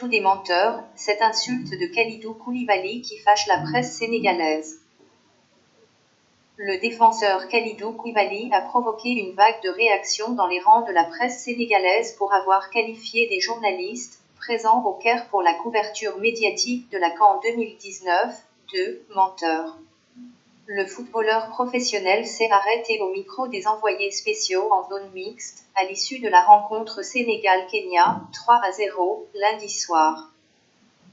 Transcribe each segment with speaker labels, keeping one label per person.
Speaker 1: tous des menteurs, cette insulte de Kalidou Koulibaly qui fâche la presse sénégalaise. Le défenseur Kalidou Koulibaly a provoqué une vague de réactions dans les rangs de la presse sénégalaise pour avoir qualifié des journalistes, présents au Caire pour la couverture médiatique de la CAN 2019, de « menteurs ». Le footballeur professionnel s'est arrêté au micro des envoyés spéciaux en zone mixte, à l'issue de la rencontre Sénégal-Kenya, 3-0, lundi soir.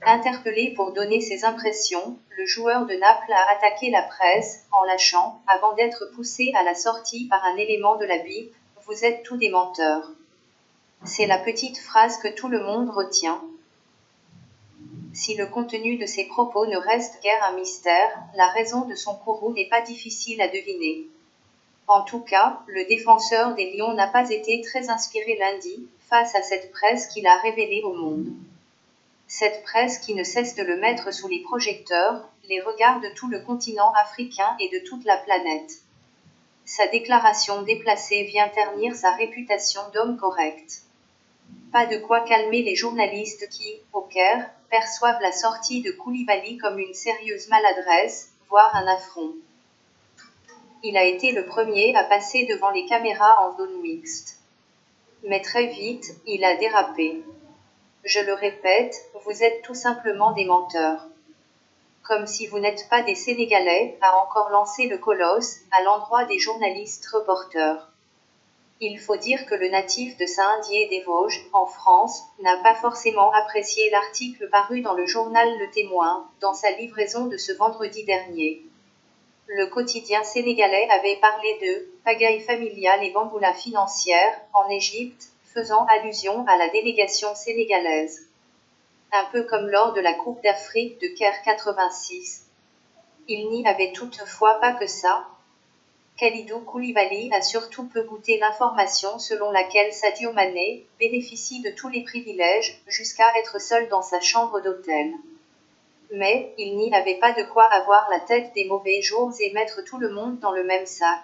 Speaker 1: Interpellé pour donner ses impressions, le joueur de Naples a attaqué la presse, en lâchant, avant d'être poussé à la sortie par un élément de la BIP, « Vous êtes tous des menteurs ». C'est la petite phrase que tout le monde retient. Si le contenu de ses propos ne reste guère un mystère, la raison de son courroux n'est pas difficile à deviner. En tout cas, le défenseur des Lions n'a pas été très inspiré lundi, face à cette presse qu'il a révélée au monde. Cette presse qui ne cesse de le mettre sous les projecteurs, les regards de tout le continent africain et de toute la planète. Sa déclaration déplacée vient ternir sa réputation d'homme correct. Pas de quoi calmer les journalistes qui, au Caire, perçoivent la sortie de Koulibaly comme une sérieuse maladresse, voire un affront. Il a été le premier à passer devant les caméras en zone mixte. Mais très vite, il a dérapé. Je le répète, vous êtes tout simplement des menteurs. Comme si vous n'êtes pas des Sénégalais, a encore lancé le colosse, à l'endroit des journalistes reporters. Il faut dire que le natif de Saint-Dié-des-Vosges, en France, n'a pas forcément apprécié l'article paru dans le journal Le Témoin, dans sa livraison de ce vendredi dernier. Le quotidien sénégalais avait parlé de « pagaille familiale et bamboula financière » en Égypte, faisant allusion à la délégation sénégalaise. Un peu comme lors de la Coupe d'Afrique de Caire 86. Il n'y avait toutefois pas que ça. Kalidou Koulibaly a surtout peu goûté l'information selon laquelle Sadio Mané bénéficie de tous les privilèges, jusqu'à être seul dans sa chambre d'hôtel. Mais, il n'y avait pas de quoi avoir la tête des mauvais jours et mettre tout le monde dans le même sac.